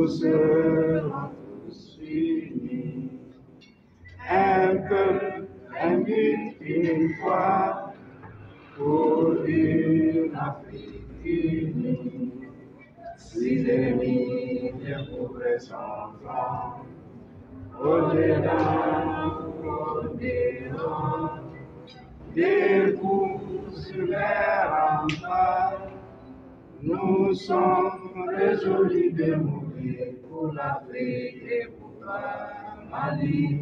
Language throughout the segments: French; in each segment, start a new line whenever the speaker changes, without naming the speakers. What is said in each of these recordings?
nous serons tous unis. Un peuple, un but, une foi, pour une Afrique unie. Si l'ennemi vient couvrir son flanc, au-delà, au-delà, debout sur les remparts, nous sommes résolus de mourir pour l'Afrique et pour le Mali.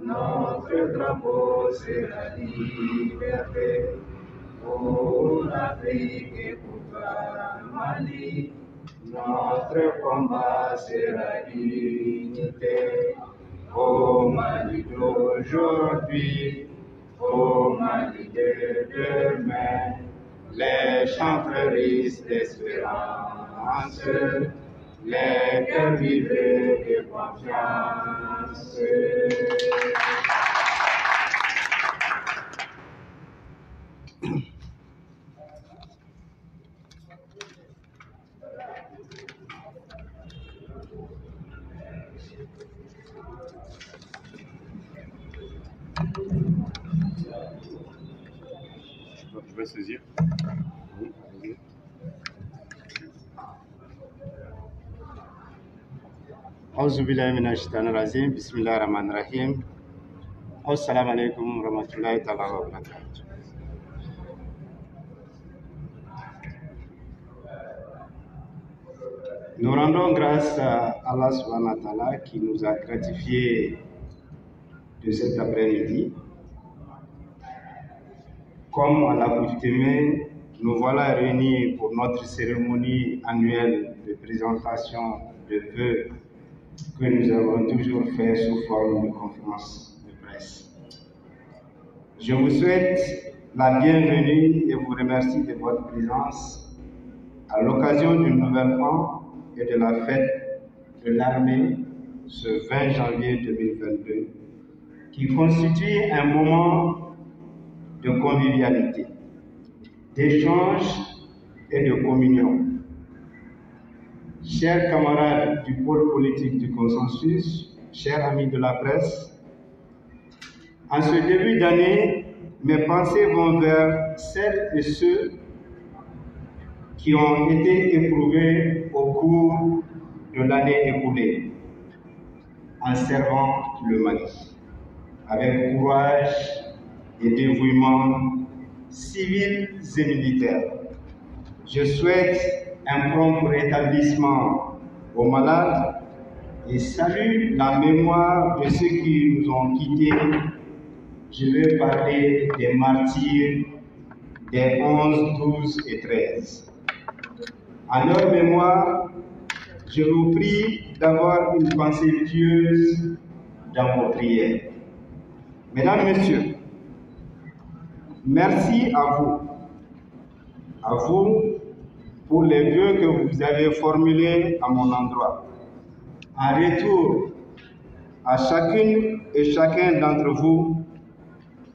Notre drapeau, c'est la liberté pour l'Afrique et pour le Mali. Notre combat, c'est la dignité. Au Mali d'aujourd'hui, au Mali de demain, les chants fleurissent d'espérance, les cœurs vivent de confiance.
Je vais saisir. Oui, allez-y.
Auzu billahi minash shaitanir rajim. Bismillahir rahmanir rahim. Assalamu alaikum warahmatullahi ta'ala wa barakatuh. Nous rendons grâce à Allah subhanahu wa ta'ala qui nous a gratifiés de cet après-midi. Comme à l'accoutumée, nous voilà réunis pour notre cérémonie annuelle de présentation de vœux que nous avons toujours fait sous forme de conférence de presse. Je vous souhaite la bienvenue et vous remercie de votre présence à l'occasion du Nouvel An et de la fête de l'armée ce 20 janvier 2022, qui constitue un moment de convivialité, d'échange et de communion. Chers camarades du pôle politique du consensus, chers amis de la presse, en ce début d'année, mes pensées vont vers celles et ceux qui ont été éprouvés au cours de l'année écoulée en servant le Mali, avec courage et dévouement civils et militaires. Je souhaite un prompt rétablissement aux malades et salue la mémoire de ceux qui nous ont quittés. Je vais parler des martyrs des 11, 12 et 13. En leur mémoire, je vous prie d'avoir une pensée pieuse dans vos prières. Mesdames, Messieurs, merci à vous pour les vœux que vous avez formulés à mon endroit. En retour à chacune et chacun d'entre vous,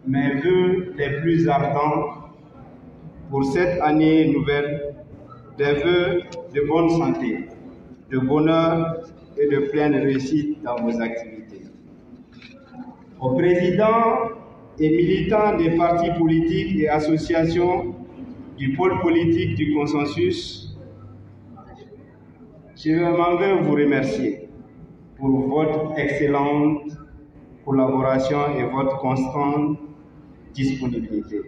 mes vœux les plus ardents pour cette année nouvelle, des vœux de bonne santé, de bonheur et de pleine réussite dans vos activités. Aux présidents et militants des partis politiques et associations du pôle politique du consensus, je m'en vais vous remercier pour votre excellente collaboration et votre constante disponibilité.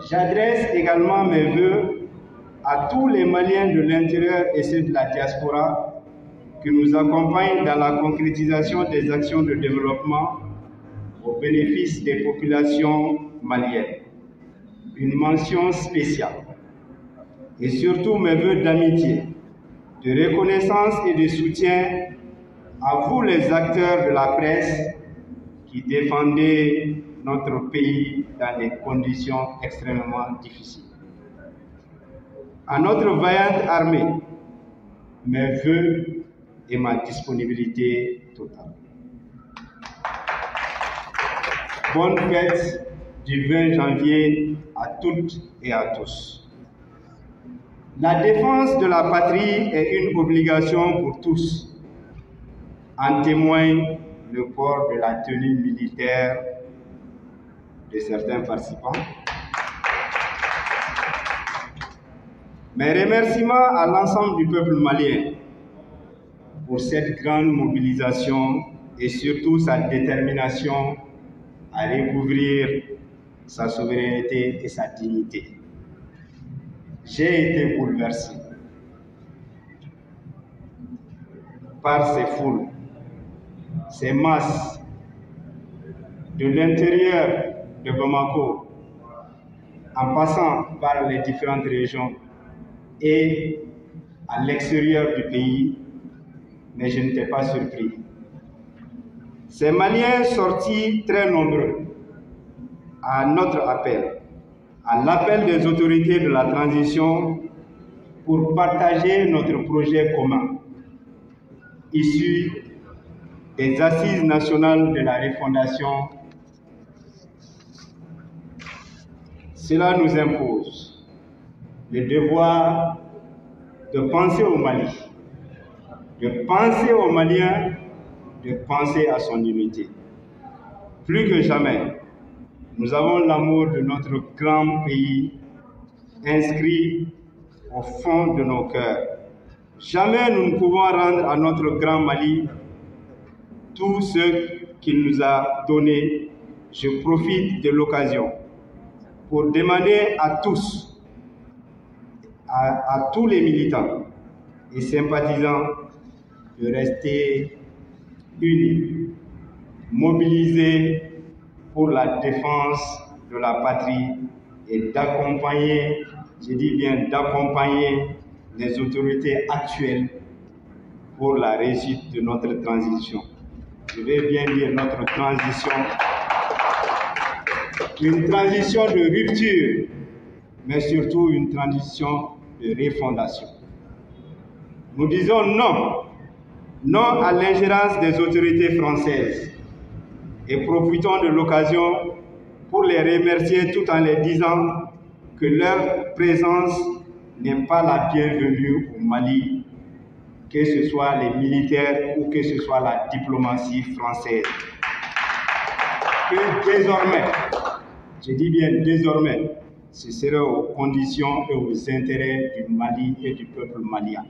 J'adresse également mes vœux à tous les Maliens de l'intérieur et ceux de la diaspora qui nous accompagnent dans la concrétisation des actions de développement au bénéfice des populations maliennes. Une mention spéciale et surtout mes vœux d'amitié, de reconnaissance et de soutien à vous les acteurs de la presse qui défendez notre pays dans des conditions extrêmement difficiles. À notre vaillante armée, mes vœux et ma disponibilité totale. Bonne fête du 20 janvier à toutes et à tous. La défense de la patrie est une obligation pour tous. En témoigne le port de la tenue militaire de certains participants. Mes remerciements à l'ensemble du peuple malien pour cette grande mobilisation et surtout sa détermination à recouvrir sa souveraineté et sa dignité. J'ai été bouleversé par ces foules, ces masses de l'intérieur de Bamako, en passant par les différentes régions et à l'extérieur du pays, mais je n'étais pas surpris. Ces Maliens sortis très nombreux à notre appel, à l'appel des autorités de la transition pour partager notre projet commun, issu des Assises nationales de la refondation. Cela nous impose le devoir de penser au Mali, de penser aux Maliens, de penser à son unité. Plus que jamais, nous avons l'amour de notre grand pays inscrit au fond de nos cœurs. Jamais nous ne pouvons rendre à notre grand Mali tout ce qu'il nous a donné. Je profite de l'occasion pour demander à tous, à tous les militants et sympathisants de rester unis, mobilisés pour la défense de la patrie et d'accompagner, je dis bien d'accompagner les autorités actuelles pour la réussite de notre transition. Je vais bien dire notre transition, une transition de rupture, mais surtout une transition de refondation. Nous disons non, non à l'ingérence des autorités françaises et profitons de l'occasion pour les remercier tout en les disant que leur présence n'est pas la bienvenue au Mali, que ce soit les militaires ou que ce soit la diplomatie française. Que désormais, je dis bien désormais, ce sera aux conditions et aux intérêts du Mali et du peuple malien.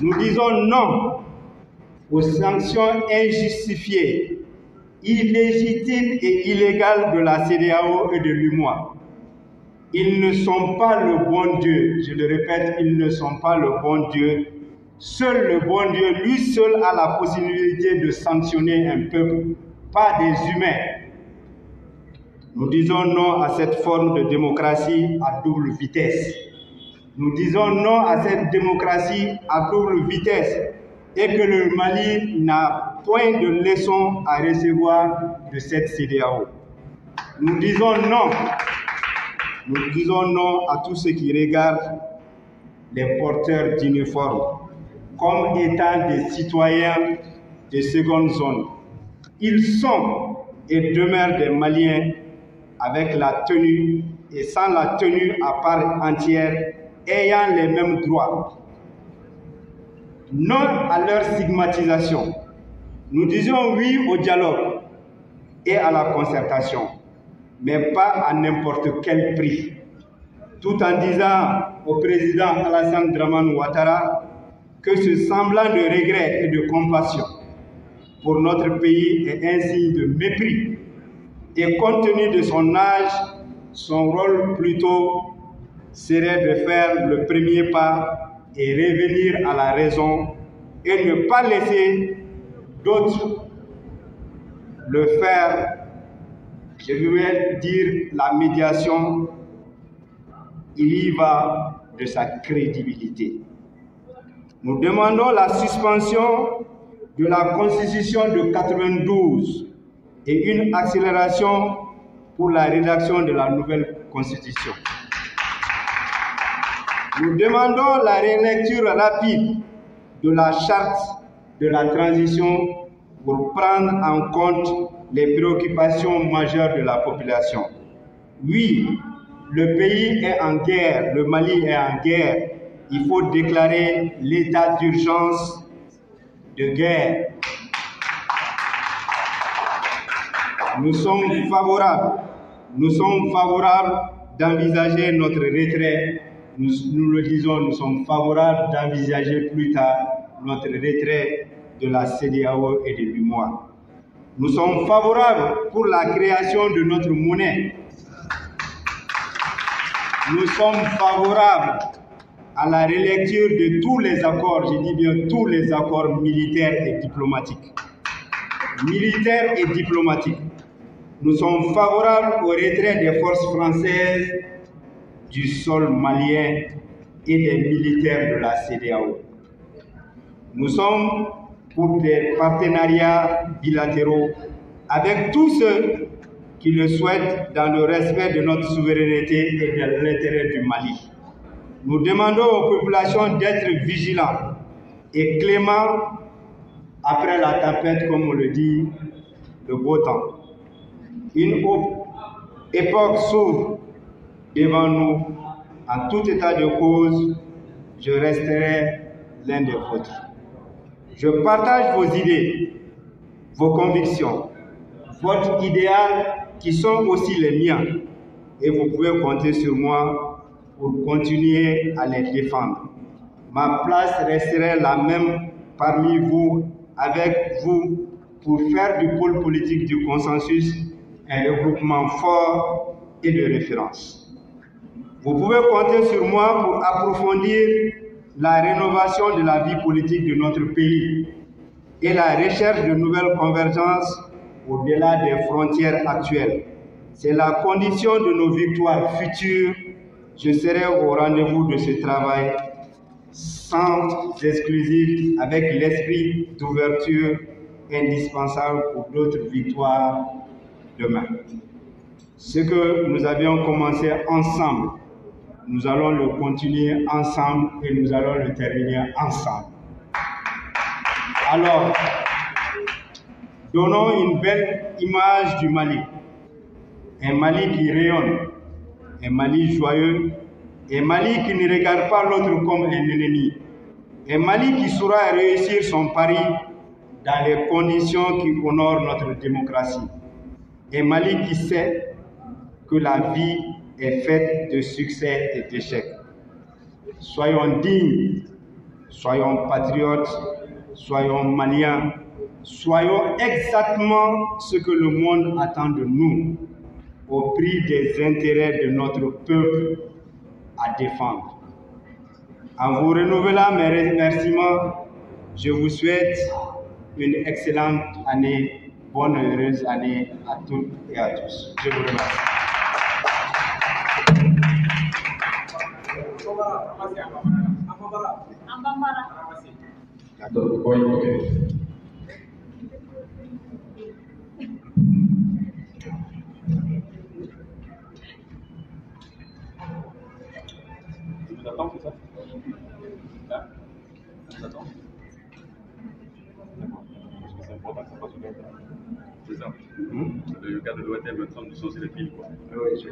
Nous disons non aux sanctions injustifiées, illégitimes et illégales de la CEDEAO et de l'UMOA. Ils ne sont pas le bon Dieu, je le répète, ils ne sont pas le bon Dieu. Seul le bon Dieu, lui seul a la possibilité de sanctionner un peuple, pas des humains. Nous disons non à cette forme de démocratie à double vitesse. Nous disons non à cette démocratie à double vitesse et que le Mali n'a point de leçon à recevoir de cette CEDEAO. Nous disons non. Nous disons non à tous ceux qui regardent les porteurs d'uniformes comme étant des citoyens de seconde zone. Ils sont et demeurent des Maliens avec la tenue et sans la tenue à part entière, ayant les mêmes droits. Non à leur stigmatisation. Nous disons oui au dialogue et à la concertation, mais pas à n'importe quel prix. Tout en disant au président Alassane Dramane Ouattara que ce semblant de regret et de compassion pour notre pays est un signe de mépris. Et compte tenu de son âge, son rôle plutôt serait de faire le premier pas et revenir à la raison et ne pas laisser d'autres le faire. Je vais dire la médiation, il y va de sa crédibilité. Nous demandons la suspension de la Constitution de 92 et une accélération pour la rédaction de la nouvelle Constitution. Nous demandons la relecture rapide de la charte de la transition pour prendre en compte les préoccupations majeures de la population. Oui, le pays est en guerre, le Mali est en guerre, il faut déclarer l'état d'urgence de guerre. Nous sommes favorables d'envisager notre retrait. Nous le disons, nous sommes favorables d'envisager plus tard notre retrait de la CEDEAO et de l'UEMOA. Nous sommes favorables pour la création de notre monnaie. Nous sommes favorables à la relecture de tous les accords, je dis bien tous les accords militaires et diplomatiques. Militaires et diplomatiques. Nous sommes favorables au retrait des forces françaises du sol malien et des militaires de la CEDEAO. Nous sommes pour des partenariats bilatéraux avec tous ceux qui le souhaitent dans le respect de notre souveraineté et de l'intérêt du Mali. Nous demandons aux populations d'être vigilants et cléments après la tempête, comme on le dit, le beau temps. Une époque s'ouvre devant nous. En tout état de cause, je resterai l'un des vôtres. Je partage vos idées, vos convictions, votre idéal qui sont aussi les miens. Et vous pouvez compter sur moi pour continuer à les défendre. Ma place resterait la même parmi vous, avec vous, pour faire du pôle politique du consensus un regroupement fort et de référence. Vous pouvez compter sur moi pour approfondir la rénovation de la vie politique de notre pays et la recherche de nouvelles convergences au-delà des frontières actuelles. C'est la condition de nos victoires futures. Je serai au rendez-vous de ce travail sans exclusif, avec l'esprit d'ouverture indispensable pour d'autres victoires demain. Ce que nous avions commencé ensemble, nous allons le continuer ensemble et nous allons le terminer ensemble. Alors, donnons une belle image du Mali. Un Mali qui rayonne, un Mali joyeux, un Mali qui ne regarde pas l'autre comme un ennemi, un Mali qui saura réussir son pari dans les conditions qui honorent notre démocratie, un Mali qui sait que la vie est faite de succès et d'échecs. Soyons dignes, soyons patriotes, soyons maliens, soyons exactement ce que le monde attend de nous, au prix des intérêts de notre peuple à défendre. En vous renouvelant mes remerciements, je vous souhaite une excellente année, bonne et heureuse année à toutes et à tous. Je vous remercie.
Vous attendez, c'est ça? Là? Vous attendez? D'accord. Parce que c'est important que ça passe au gars. C'est ça. Le gars de l'OTM est en train de saucer les piles, quoi.
Oui, je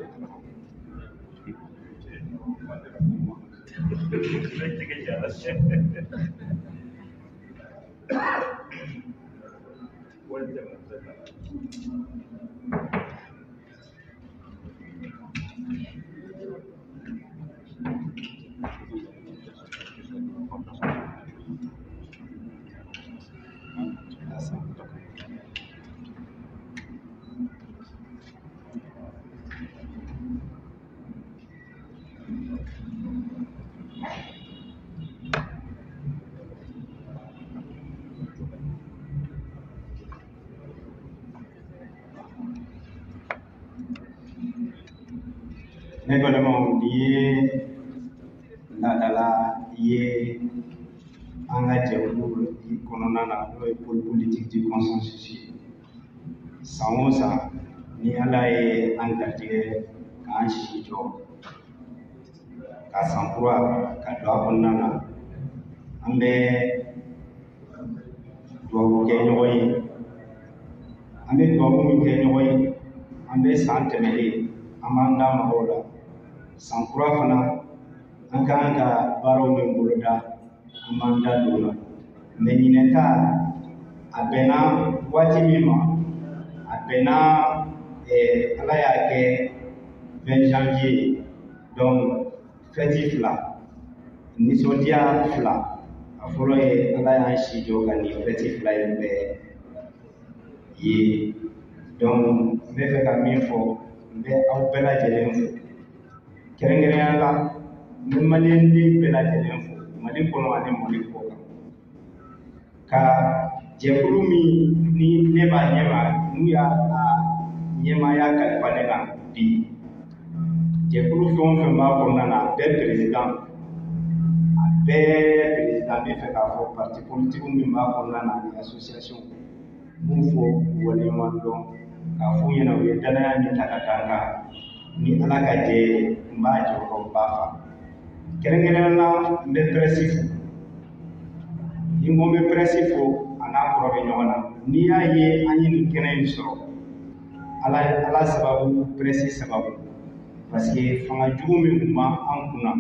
ne balimaw ni ye laadala ye an ka jɛkulu kɔnɔna na n'o ye pôle politique du consensus ye san o san ni ala ye an garijɛgɛ k'an si jɔ ka san kura ka don a kɔnɔna na an bɛ duwawu kɛ ɲɔgɔn ye an bɛ duwawu min kɛ ɲɔgɔn ye an bɛ san tɛmɛlen an b'an da mɔgɔw la sankura fana an kan ka baaraw min boloda an b'an da don o la mais ɲinɛ ta a bɛnna waati min ma a bɛnna ala y'a kɛ 20 janvier donc fɛti fila nisɔndiya fila a fɔlɔ ye ala y'an si jɔ ka nin fɛti fila in bɛɛ ye donc n bɛ fɛ ka min fɔ n bɛ aw bɛɛ lajɛlen fo kɛrɛnkɛrɛnnenya la n bɛ maliyɛnden bɛɛ lajɛlen fo mali kɔnɔ ani mali kɔ kan ka jɛkulu min ni ne b'a ɲɛma n'u y'a ɲɛmaaya kalifa ne la bi jɛkulu fɛn o fɛn b'a kɔnɔna na a bɛɛ président bɛ fɛ k'a fɔ parti politique min b'a kɔnɔna na ani association mun fɔ waleɲuman dɔn k'a f'u ɲɛna u ye danaya min ta ka d'an kan ni ala ka jɛ ye n b'a jɔyɔrɔ ba fa kɛrɛnkɛrɛnnenya la n bɛ presse fo ni n ko n bɛ presse fo a n'a kɔrɔ bɛ ɲɔgɔn na n'i y'a ye an ye nin kɛnɛ in sɔrɔ ala sababu presse sababu parce que fanga jugu min tun b'an kunna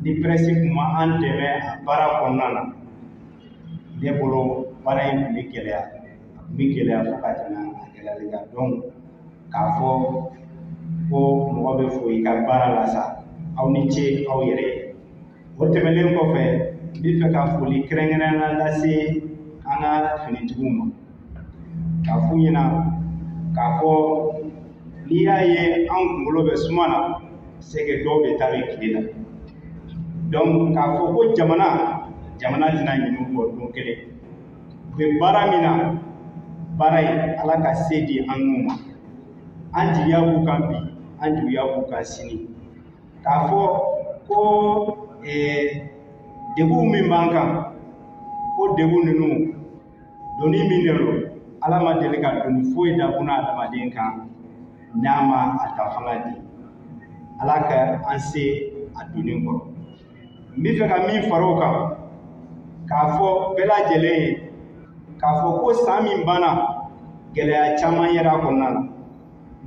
ni presse tun ma an dɛmɛ a baara kɔnɔna na ne bolo baara in tun bɛ gɛlɛya fo ka tɛmɛ a gɛlɛyali kan donc k'a fɔ ko mɔgɔ bɛ fo i ka baara la sa aw ni ce aw yɛrɛ ye o tɛmɛnen kɔfɛ n bɛ fɛ ka foli kɛrɛnkɛrɛnnenya lase an ka finitigiw ma k'a f'u ɲɛna k'a fɔ n'i y'a ye an kunkolo bɛ suma na c'est que dɔw de ta bɛ tile la donc k'a fɔ ko jamana tɛna ɲinɛ u kɔ don kelen u bɛ baara min na baara in ala ka se di an n'u ma an jigiya b'u kan bi an juguya b'u kan sini k'a fɔ ko degun min b'an kan ko degun ninnu doni min de don ala ma deli ka doni foyi da buna adamaden kan n'a ma a ta fanga di ala ka an se a doni kɔrɔ n bɛ fɛ ka min fara o kan k'a fɔ bɛɛ lajɛlen ye k'a fɔ ko san min banna gɛlɛya caman yera a kɔnɔna na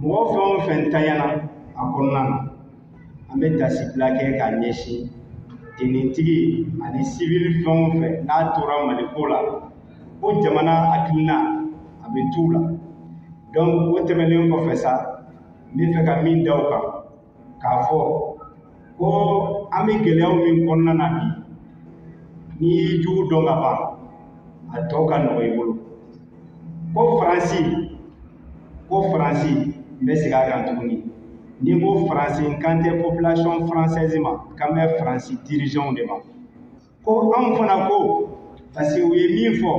mɔgɔ fɛn o fɛn tanyana a kɔnɔna na an bɛ dasibila kɛ k'a ɲɛsin tenitigi ani civil fɛn o fɛn n'a tora maliko la ko jamana hakilina a bɛ t'u la donc o tɛmɛnen kɔfɛ sa n bɛ fɛ ka min da o kan k'a fɔ ko an bɛ gɛlɛyaw min kɔnɔna na bi n'i y'i jugu dɔn ka ban a tɔ ka nɔgɔ i bolo ko faransi n bɛ segin a kan tuguni ni n ko faransi n kan tɛ population française ma k'an bɛ faransi dirigeants de ma ko anw fana ko parce que u ye min fɔ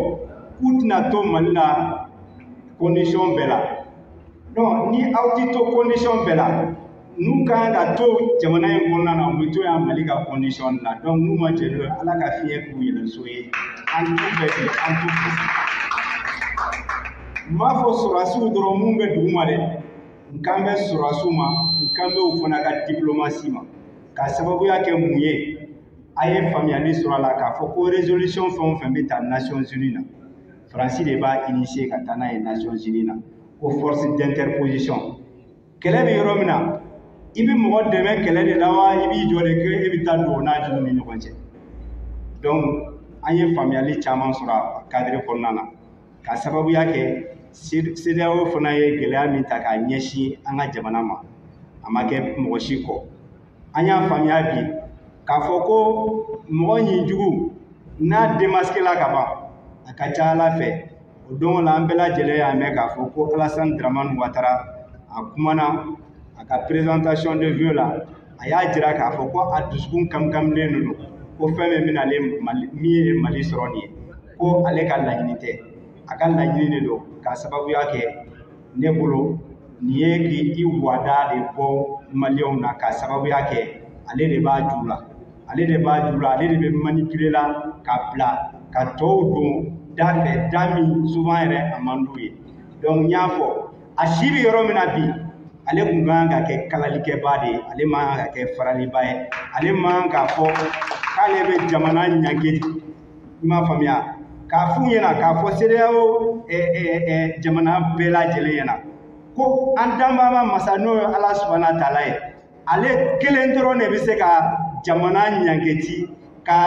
k'u tɛna to mali la condition bɛɛ la donc ni aw tɛ to condition bɛɛ la n'u kan ka to jamana in kɔnɔna na u bɛ to yan mali ka condition la donc n'u ma jɛ n'o ye ala ka fiɲɛ k'u yɛlɛso ye an t'u bɛɛ fɛ an t'u fɛ n b'a fɔ sɔrɔdasiw dɔrɔn mun bɛ dugu ma dɛ n kan bɛ sɔrɔdasiw ma n kan bɛ u fana ka diplomasi ma ka sababuya kɛ mun ye a ye faamuyali sɔrɔ a la k'a fɔ ko résolution fɛn o fɛn bɛ ta Nations Unies na Faransi de b'a initier ka taa n'a ye Nations Unies na ko force d'interposition kɛlɛ bɛ yɔrɔ min na i bɛ mɔgɔ dɛmɛ kɛlɛ de la wa i b'i jɔ de ko e bɛ taa don o n'a jugu ni ɲɔgɔn cɛ donc an ye faamuyali caman sɔrɔ a cadre kɔnɔna na ka sababuya kɛ CEDEAO fana ye gɛlɛya min ta k'a ɲɛsin an ka jamana ma a ma kɛ mɔgɔ si kɔ an y'a faamuya bi k'a fɔ ko mɔgɔ ɲinjugu n'a démasqué la ka ban a ka ca ala fɛ o don la an bɛɛ lajɛlen y'a mɛn k'a fɔ ko Alassane Dramane Ouattara a kumana a ka présentation de vœux la a y'a jira k'a fɔ ko a dusukun kamikamilen de don ko fɛn min bɛna min ye Mali sɔrɔ nin ye ko ale ka laɲini tɛ a ka laɲini de don k'a sababuya kɛ ne bolo nin ye k'i wada de bɔ maliyɛnw na k'a sababuya kɛ ale de b'a ju la ale de bɛ manipuler la ka bila ka tɔw don da fɛ da min souvent yɛrɛ a man d'u ye donc n y'a fɔ a si bɛ yɔrɔ min na bi ale tun kan ka kɛ kalalikɛba de ye ale man kan ka kɛ faraliba ye ale man kan k'a fɔ k'ale bɛ jamana ɲange i m'a faamuya k'a f'u ɲɛna k'a fɔ CEDEAO jamana bɛɛ lajɛlen ɲɛna ko an danbaba masa n'o ye Ala subahana taala ye ale kelen dɔrɔn de bɛ se ka jamana ɲankɛti ka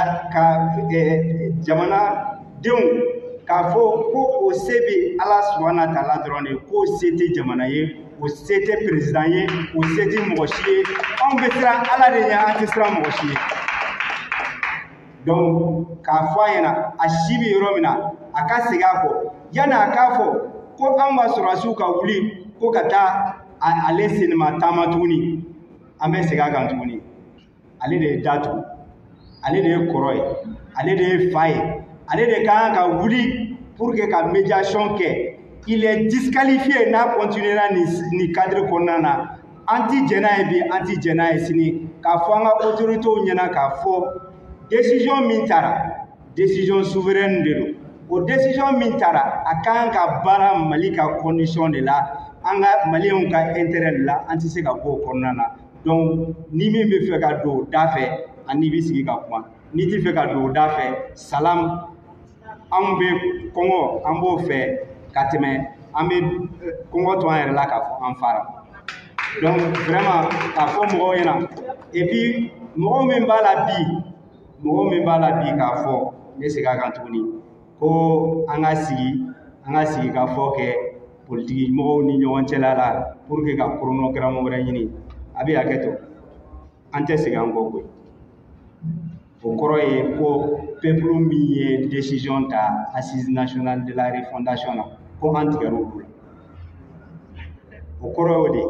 jamanadenw k'a fɔ ko o se bɛ ala subahana taala dɔrɔn de k'o se tɛ jamana ye o se tɛ président ye o se tɛ mɔgɔ si ye anw bɛ siran ala de ɲɛ an tɛ siran mɔgɔ si ye donc k'a fɔ a ɲɛna a si bɛ yɔrɔ min na a ka segin a kɔ yanni a k'a fɔ ko anw ka sɔrɔdasiw ka wuli ko ka taa ale senima taama tuguni an bɛ segin a kan tuguni ale de ye da tugu ale de ye kɔrɔ ye ale de ye fa ye ale de kan ka wuli pour que ka médiation kɛ il est disqualifié n'a continuera ni cadre kɔnɔna na an ti jɛn n'a ye bi an ti jɛn n'a ye sini k'a fɔ an ka autorités ɲɛna k'a fɔ décision min taara décision souveraine de don o décision min taara a kan ka baara Mali ka condition de la an ka maliyɛnw ka intérêt de la an ti se ka bɔ o kɔnɔna na donc ni min bɛ fɛ ka don o da fɛ ani bɛ sigi ka kuma n'i ti fɛ ka don o da fɛ salam an bɛ kɔngɔ an b'o fɛ ka tɛmɛ an bɛ kɔngɔ to an yɛrɛ la k'a fɔ an fara donc vraiment k'a fɔ mɔgɔw ɲɛna et puis mɔgɔ min b'a la bi k'a fɔ n bɛ segin a kan tuguni ko an ka sigi ka fɔ kɛ politiki mɔgɔw ni ɲɔgɔn cɛla la pour que ka chronogramme wɛrɛ ɲini a bɛ hakɛ to an tɛ segin an kɔ koyi o kɔrɔ ye ko peuple min ye décision ta assise nationale de la refondation na ko an tigɛra olu la o kɔrɔ y'o de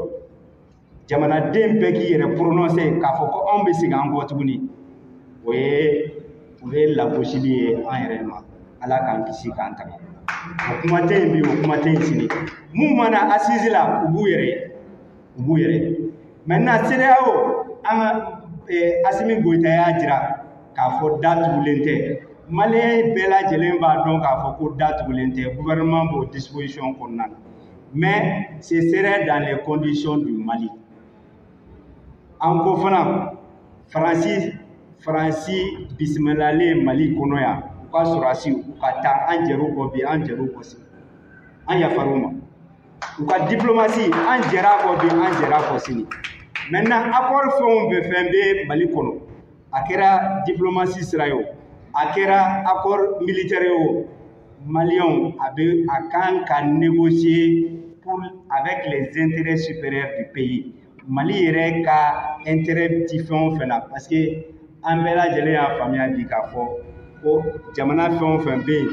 jamanaden bɛɛ k'i yɛrɛ prononcer k'a fɔ ko anw bɛ segin an kɔ tuguni o ye lagosili ye an yɛrɛ ma ala k'an kisi k'an tanga o kuma tɛ yen bi o kuma tɛ yen sini mun mana assise la u b'u yɛrɛ ye maintenant CEDEAO an ka Asimi Goyita y'a jira k'a fɔ da tugulen tɛ maliyɛn bɛɛ lajɛlen b'a dɔn k'a fɔ ko da tugulen tɛ gouvernement b'o disposition kɔnɔna na mais ce serait dans les conditions du Mali an ko fana Faransi bisimilalen Mali kɔnɔ yan u ka sɔrɔdasiw u ka taa an jɛr'u kɔ bi an jɛr'u kɔ sini an yafar'u ma u ka diplomatie an jɛr'a kɔ bi an jɛr'a kɔ sini maintenant accord fɛn bɛ Mali kɔnɔ a kɛra diplomatie sira ye o a kɛra accord militaire ye o maliyɛnw a kan ka négocier avec les intérêts supérieurs du pays Mali yɛrɛ ka intérêt ti fɛn o fɛn na parce que an bɛɛ lajɛlen y'a faamuya bi k'a fɔ ko jamana fɛn o fɛn bɛ yen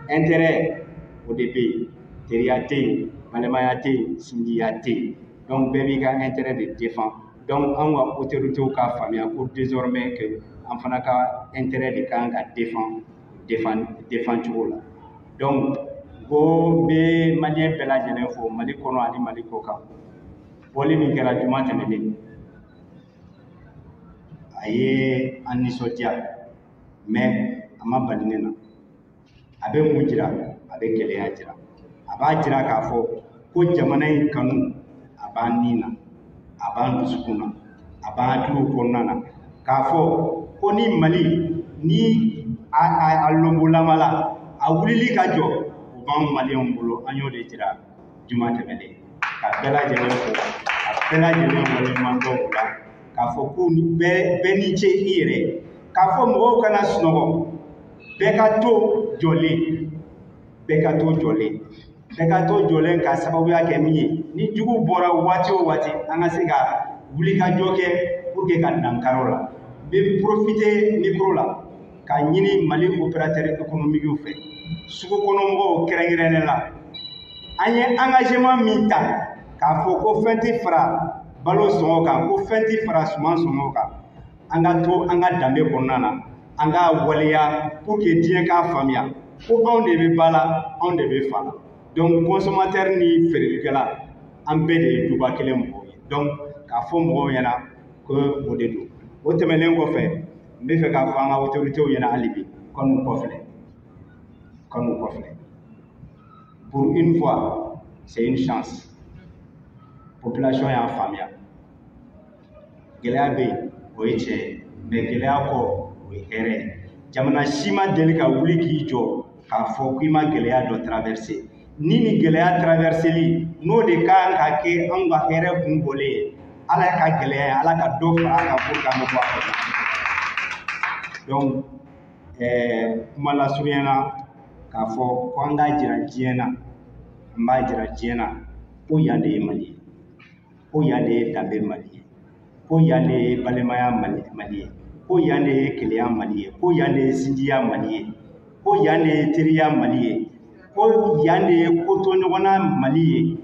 intérêt o de bɛ yen teriya tɛ yen balimaya tɛ yen sinjiya tɛ yen donc bɛɛ b'i ka intérêt de défend donc an ka autorités ka faamuya ko désormais que an fana ka intérêt de kan ka défend cogo la donc ko n bɛ maliyɛn bɛɛ lajɛlen fo Mali kɔnɔ ani Mali kɔ kan bɔli min kɛra juma tɛmɛnen a ye an nisɔndiya mais a ma bali ne na a bɛ mun jira a bɛ gɛlɛya jira a b'a jira k'a fɔ ko jamana in kanu a b'an ni na a b'an dusukun na a b'an hakiliw kɔnɔna na k'a fɔ ko ni Mali ni a lɔnbolama la a wulili ka jɔ o b'an maliyɛnw bolo an y'o de jira juma tɛmɛnen ka bɛɛ lajɛlen fo ka bɛɛ lajɛlen waleɲuman dɔn o la k'a fɔ ko bɛɛ ni ce i yɛrɛ k'a fɔ mɔgɔw kana sunɔgɔ bɛɛ ka to jɔlen ka sababuya kɛ min ye ni jugu bɔra waati o waati an ka se ka wulikajɔ kɛ pour que ka dankari o la n bɛ profiter micro la ka ɲini Mali opérateur économique fɛ sugu kɔnɔmɔgɔw kɛrɛnkɛrɛnnen la an ye engagement min ta k'a fɔ ko fɛn tɛ fara balo sɔngɔ kan ko fɛn tɛ fara suman sɔngɔ kan an ka to an ka danbe kɔnɔna na an ka waleya pour que diɲɛ k'a faamuya ko anw de bɛ ba la anw de bɛ fa la donc consommateur ni feerelikɛla an bɛɛ de ye duba kelen mɔgɔw ye donc k'a fɔ mɔgɔw ɲɛna ko o de don o tɛmɛnen kɔfɛ n bɛ fɛ k'a fɔ an ka autorités ɲɛna hali bi k'u kɔfilɛ pour une fois c'est une chance population y'a faamuya gɛlɛya bɛ yen o ye tiɲɛ ye mais gɛlɛya kɔ o ye hɛrɛ ye jamana si ma deli ka wuli k'i jɔ k'a fɔ k'i ma gɛlɛya dɔ traverser ni gɛlɛya traverseli n'o de kan ka kɛ anw ka hɛrɛ kun bɔlen ye ala ka gɛlɛya ala ka dɔ fara kan pour qu'an bɛ bɔ a kɔnɔ donc kuma lasurunyana k'a fɔ ko an k'a jira diɲɛ na n b'a jira diɲɛ na ko yan de ye Mali ye ko yan de ye danbe Mali ye ko yan de ye balimaya Mali ye ko yan de ye kelenya Mali ye ko yan de ye sinjiya Mali ye ko yan de ye teriya Mali ye ko yan de ye kotoɲɔgɔnna Mali ye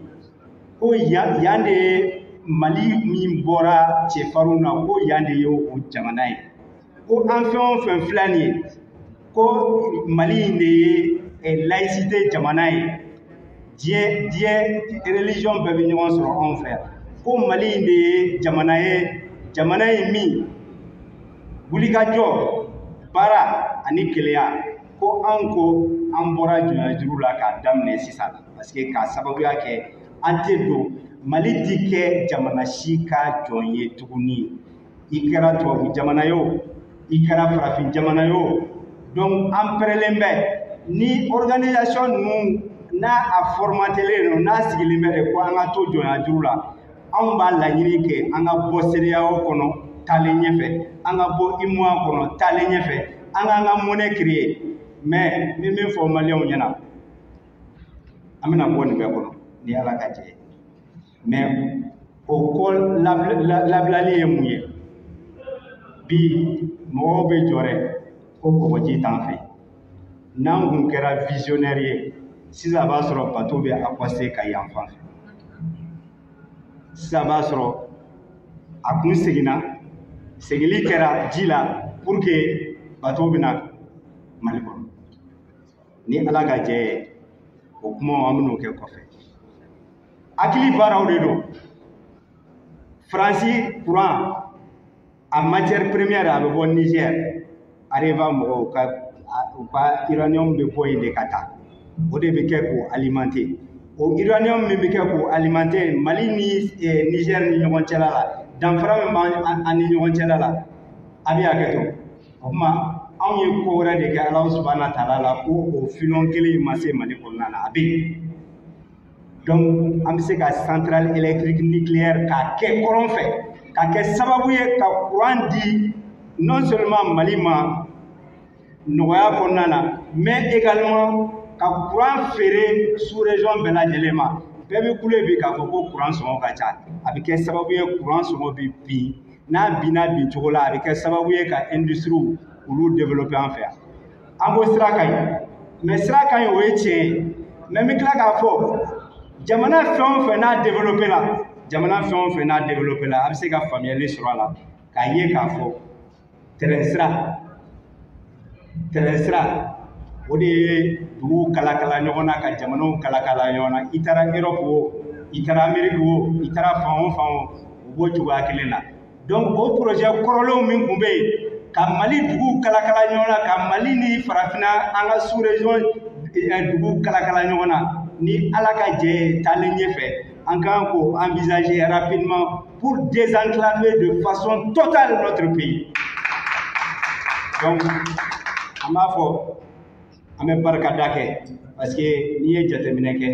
ko yan de ye Mali min bɔra cɛfarinw na ko yan de ye o jamana ye ko an fɛn o fɛn filɛ nin ye ko Mali in de ye laïcité jamana ye diɲɛ religion bɛɛ bɛ ɲɔgɔn sɔrɔ anw fɛ yan ko Mali in de ye jamana ye min wulikajɔ baara ani kelenya ko an bɔra jɔnjuru la k'a daminɛ sisan parce que k'a sababuya kɛ an tɛ don Mali tɛ kɛ jamana si ka jɔn ye tuguni i kɛra tubabu jamana ye o i kɛra farafin jamana ye o donc an pɛrɛlen bɛ ni organisation ninnu n'a a formatelen don n'a sigilen bɛ de ko an ka to jɔnjuru la anw b'a laɲini kɛ an ka bɔ CEDEAO kɔnɔ taalen ɲɛfɛ an ka bɔ UEMOA kɔnɔ taalen ɲɛfɛ an k'an ka monnaie créer mais n bɛ min fɔ maliyɛnw ɲɛna an bɛna bɔ nin bɛɛ kɔnɔ ni Ala ka jɛ ye mais o kɔ labilali ye mun ye bi mɔgɔw bɛ jɔrɛ ko kɔgɔji t'an fɛ n'an kun kɛra visionnaire ye sisan a b'a sɔrɔ bateau bɛ accosté ka yan fan fɛ sisan a b'a sɔrɔ a kun seginli kɛra ji la pour que bateau bɛna Mali kɔnɔ ni Ala ka jɛ ye o kumaw an bɛn'o kɛ kɔfɛ hakili baaraw de don Faransi courant a matière première a bɛ bɔ Niger Areva mɔgɔw u ka uranium bɛ bɔ yen de ka taa o de bɛ kɛ k'o alimenter o uranium min bɛ kɛ k'o alimenter Mali ni Niger ni ɲɔgɔn cɛla la danfara min b'an ni ɲɔgɔn cɛla la a bɛ hakɛto o kuma anw ye ko wɛrɛ de kɛ Ala subahana taala la ko o filon kelen in ma se Mali kɔnɔna na a bɛ yen donc an bɛ se ka centrale électrique nucléaire k'a kɛ kɔrɔn fɛ ka kɛ sababu ye ka courant di non seulement Mali ma nɔgɔya kɔnɔna na mais également ka courant feere sous région bɛɛ lajɛlen ma bɛɛ bɛ kule bi k'a fɔ ko courant sɔngɔ ka ca a bɛ kɛ sababu ye courant sɔngɔ bɛ bin n'a binna bin cogo la a bɛ kɛ sababu ye ka industrie olu développer an fɛ yan an ko sira ka ɲi mais sira ka ɲi o ye tiɲɛ ye mais n bɛ tila k'a fɔ jamana fɛn o fɛn n'a développé la a bɛ se ka faamuyali sɔrɔ a la k'a ye k'a fɔ terrain sira o de ye duguw kala-kala ɲɔgɔn na ka jamanaw kala-kala ɲɔgɔn na i taara Europe o i taara Amérique o i taara fan o fan o b'o cogoya kelen na donc o projet kɔrɔlenw min tun bɛ yen ka Mali duguw kala-kala ɲɔgɔn na ka Mali ni farafinna an ka sous région duguw kala-kala ɲɔgɔn na ni Ala ka jɛ ye taalen ɲɛfɛ an kan k'o envisager rapidement pour désenclaver de façon totale notre pays donc an b'a fɔ an bɛ barikada kɛ parce que n'i ye jateminɛ kɛ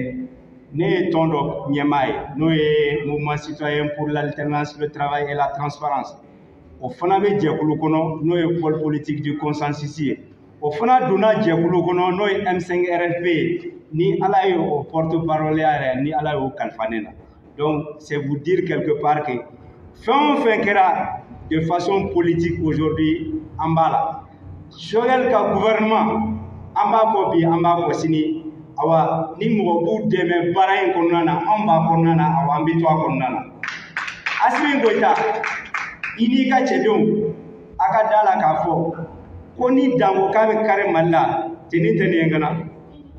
ne ye tɔn dɔ ɲɛmaa ye n'o ye mouvement citoyen pour l'alternance le travail et la transparence o fana bɛ jɛkulu kɔnɔ n'o ye pôle politique du consensus ye o fana donna jɛkulu kɔnɔ n'o ye M5RFP ye ni Ala ye o porte-parole yɛrɛ ni Ala y'o kalifa ne la donc c'est vous dire quelque part que fɛn o fɛn kɛra de façon politique aujourd'hui an b'a la Choguel ka gouvernement an b'a fɔ bi an b'a fɔ sini awa ni mɔgɔ b'u dɛmɛ baara in kɔnɔna na an b'a kɔnɔna na awa an bɛ to a kɔnɔna na Assimi Goïta i n'i ka cɛdenw a ka da la k'a fɔ ko ni dan ko k'a bɛ kari Mali la tenni tɛ nin ye kana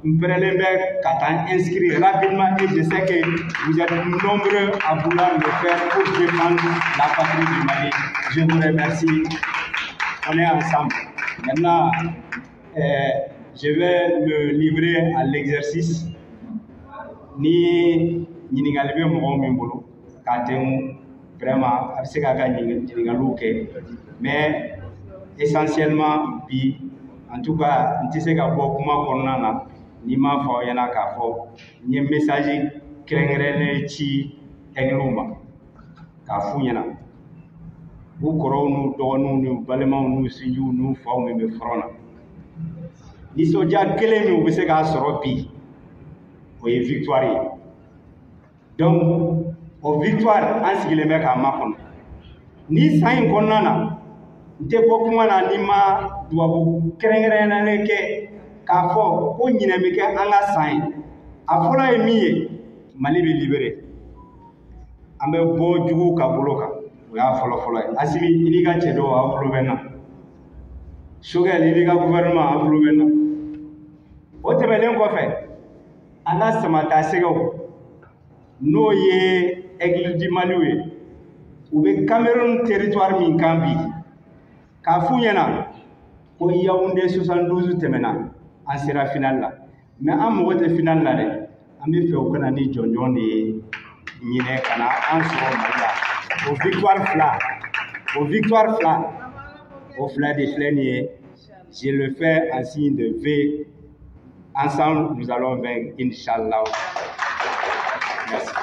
n pɛrɛlen bɛ ka taa inscrire rapidement et je sais que vous êtes nombreux à vouloir le faire pour défendre la patrie du Mali. Je vous remercie. On est ensemble. Maintenant, je vais me livrer à l'exercice. Ni ɲininkali bɛ mɔgɔw min bolo k'a tɛmu vraiment a bɛ se k'a ka ɲininkaliw kɛ mais essentiellement bi en tout cas n tɛ se ka bɔ kuma kɔnɔna na n'i m'a fɔ aw ɲɛna k'a fɔ n ye message kɛrɛnkɛrɛnnen ci aigliw ma k'a f'u ɲɛna u kɔrɔw n'u dɔgɔninw n'u balimaw n'u sinjiw n'u faw min bɛ front na nisɔndiya kelen min u bɛ se k'a sɔrɔ bi o ye victoire ye donc o victoire an sigilen bɛ k'a makɔnɔ ni san in kɔnɔna na n tɛ bɔ kuma na ni ma dubabu kɛrɛnkɛrɛnnalen kɛ k'a fɔ ko ɲinɛ bɛ kɛ an ka san ye a fɔlɔ ye min ye Mali bɛ libéré an bɛ bɔ juguw ka bolo kan o y'a fɔlɔ-fɔlɔ ye Asimi i n'i ka cɛ dɔw aw tulo bɛ n na Choguel i n'i ka gouvernement aw tulo bɛ n na o tɛmɛnen kɔfɛ an ka samata sɛgɛw n'o ye Aigle du Mali ye u bɛ Cameroun territoire min kan bi k'a f'u ɲɛna ko Yaoundé 72 tɛmɛna an sera finale la mais an mago tɛ finale la dɛ an bɛ fɛ u kana ni jɔnjɔn de ye ɲinɛ ka na an sɔrɔ Mali la o victoire fila de filɛ nin ye je le fais en signe de V ensemble nous allons vaincre Inch'Allah. Merci.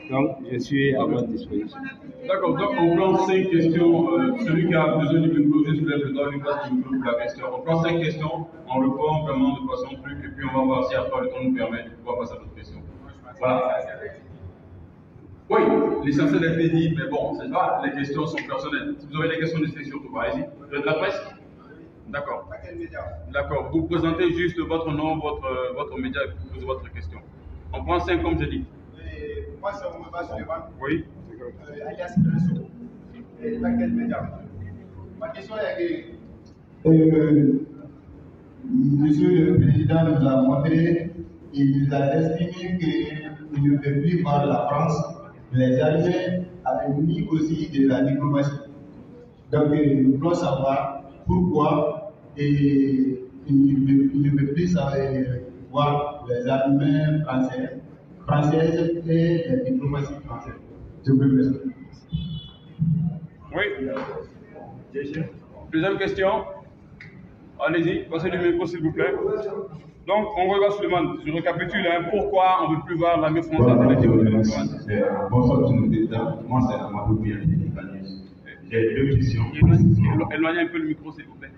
Donc je suis à votre disposition.
D'accord, donc on prend 5 questions. Celui qui a besoin du micro, je soulève le doigt, lui passe le micro pour la question. On prend 5 questions, on répond vraiment de façon truc, et puis on va voir si après le temps nous permet de pouvoir passer à d'autres questions. Voilà. Oui, l'essentiel a été dit, mais bon, c'est pas, les questions sont personnelles. Si vous avez des questions, n'hésitez surtout pas. Allez-y. Vous êtes de la presse? D'accord. D'accord. Vous présentez juste votre nom, votre média, et vous posez votre question. On prend 5 comme je dis.
Moi, c'est Omeba Suleiman.
Oui.
Alias Presso. Et laquelle média? Ma question est que Monsieur le Président nous a montré, il nous a estimé qu'il ne peut plus voir la France. Les Algériens avaient mis aussi de la diplomatie. Donc, nous voulons savoir pourquoi il ne peut plus voir les armées françaises et les diplomaties françaises. Je vous remercie.
Oui. Deuxième question. Allez-y, passez le micro s'il vous plaît. Donc, on regarde Suleiman, je récapitule, pourquoi on ne veut plus voir l'armée française et la diplomatie.
Bonsoir, Monsieur le Président. Moi, c'est Amadou Biané. J'ai 2 questions.
Éloignez un peu le micro s'il vous plaît.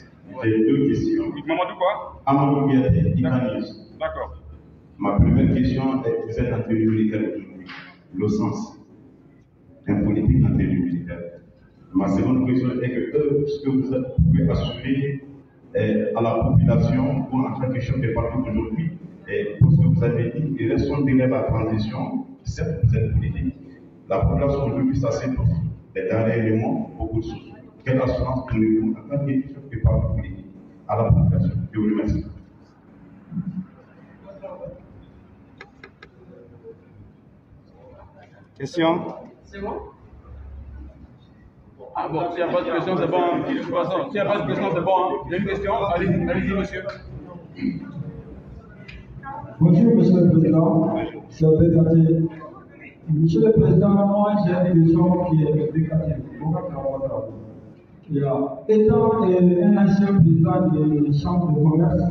J'ai 2 questions.
Mamadou quoi?
Amadou Biané,
D'accord.
Ma première question est vous êtes entré militaire aujourd'hui. Le sens. Un politique entré militaire. Ma seconde question est que ce que vous pouvez assurer à la population ou en tant que chef de parti aujourd'hui, pour ce que vous avez dit, il reste un délai de la transition, certes vous êtes politique. La population aujourd'hui s'assied des derniers éléments, beaucoup de choses. Quelle assurance donnez-vous en tant que chef de parti politique à la population? Je vous remercie.
Question?
C'est bon?
Ah bon, s'il n'y a pas de question, c'est bon. S'il n'y a pas de question, c'est bon. Il y a une question? Allez-y, monsieur.
Bonjour, Monsieur le Président. C'est Bécaté. Monsieur le Président, moi j'ai une question qui est Bécaté. Étant un ancien président de chambre de commerce,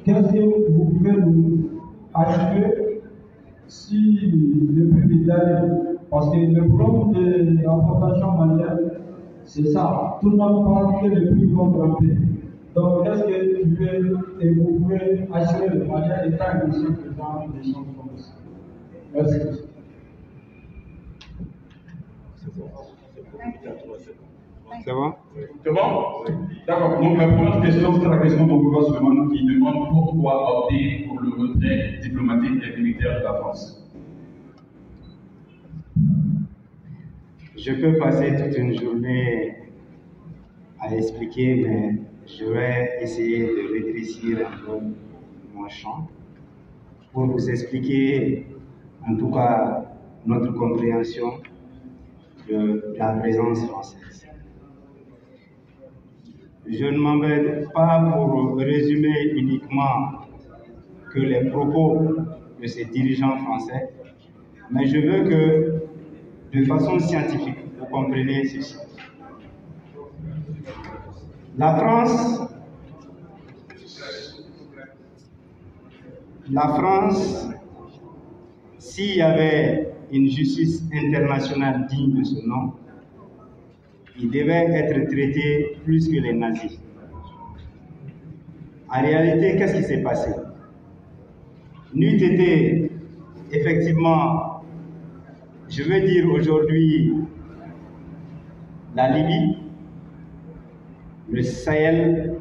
qu'est-ce que vous pouvez nous assurer si le prix d'année? Parce que le problème de l'importation malienne, c'est ça. Tout le monde parle que les prix vont grimper. Donc, est-ce que vous pouvez assurer le Malien étant un ancien président des champs de commerce? Merci.
C'est bon?
C'est bon?
D'accord. Donc, la première question, c'est la question d'Omeba Suleiman qui demande pourquoi opter pour le retrait diplomatique et militaire de la France.
Je peux passer toute une journée à expliquer, mais je vais essayer de rétrécir un peu mon champ pour vous expliquer, en tout cas, notre compréhension de la présence française. Je ne m'embête pas pour résumer uniquement que les propos de ces dirigeants français, mais je veux que, de façon scientifique, vous compreniez ceci. La France, s'il y avait une justice internationale digne de ce nom, il devait être traité plus que les nazis. En réalité, qu'est-ce qui s'est passé? N'eût été effectivement, je veux dire aujourd'hui, la Libye, le Sahel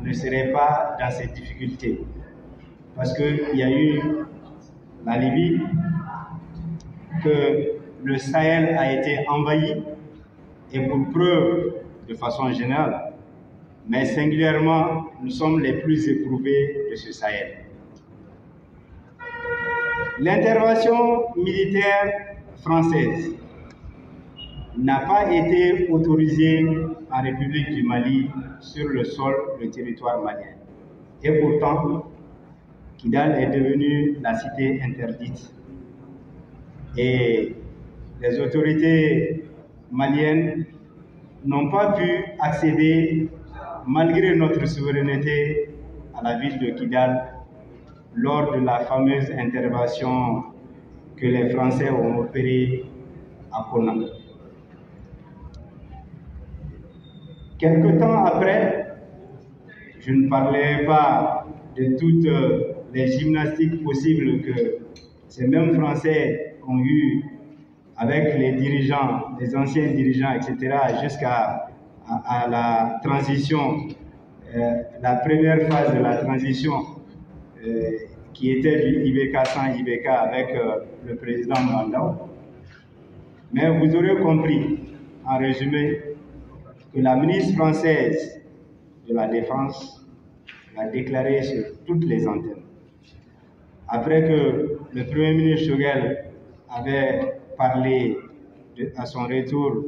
ne serait pas dans ces difficultés. Parce qu'il y a eu la Libye, que le Sahel a été envahi, et pour preuve, de façon générale, mais singulièrement, nous sommes les plus éprouvés de ce Sahel. L'intervention militaire française n'a pas été autorisée en République du Mali sur le sol, le territoire malien. Et pourtant, Kidal est devenue la cité interdite. Et les autorités maliennes n'ont pas pu accéder, malgré notre souveraineté, à la ville de Kidal lors de la fameuse intervention que les Français ont opérée à Conakry. Quelque temps après, je ne parlais pas de toutes les gymnastiques possibles que ces mêmes Français ont eues avec les dirigeants, les anciens dirigeants, etc., jusqu'à la transition, la première phase de la transition, qui était du IBK sans IBK avec le président Mandao. Mais vous aurez compris, en résumé, que la ministre française de la Défense l'a déclaré sur toutes les antennes. Après que le Premier ministre Choguel avait parlé à son retour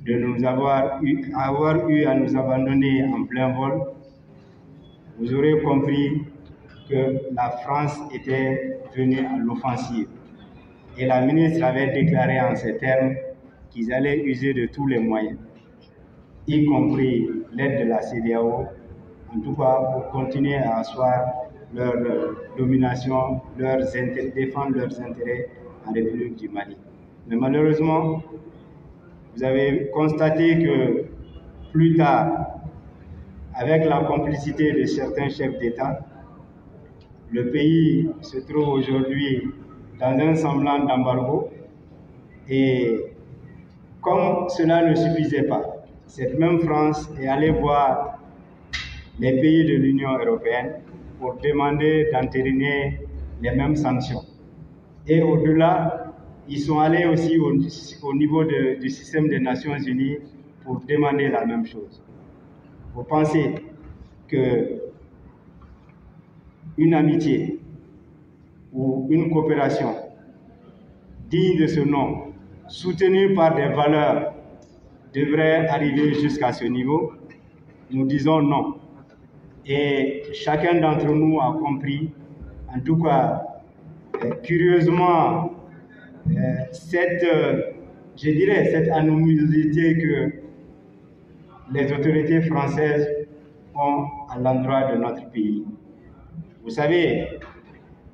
de nous avoir eu à nous abandonner en plein vol, vous aurez compris que la France était venue à l'offensive. Et la ministre avait déclaré en ces termes qu'ils allaient user de tous les moyens, y compris l'aide de la CEDEAO, en tout cas pour continuer à asseoir leur domination, défendre leurs intérêts en République du Mali. Mais malheureusement, vous avez constaté que plus tard, avec la complicité de certains chefs d'État, le pays se trouve aujourd'hui dans un semblant d'embargo. Et comme cela ne suffisait pas, cette même France est allée voir les pays de l'Union européenne pour demander d'entériner les mêmes sanctions. Et au-delà, ils sont allés aussi au niveau du système des Nations Unies pour demander la même chose. Vous pensez que une amitié ou une coopération digne de ce nom, soutenue par des valeurs, devrait arriver jusqu'à ce niveau? Nous disons non. Et chacun d'entre nous a compris, en tout cas, curieusement, cette animosité que les autorités françaises ont à l'endroit de notre pays. Vous savez,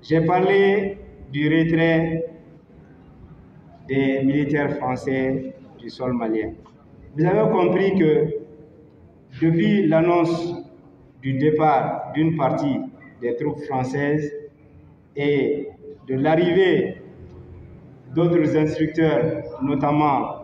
j'ai parlé du retrait des militaires français du sol malien. Vous avez compris que depuis l'annonce du départ d'une partie des troupes françaises et de l'arrivée d'autres instructeurs, notamment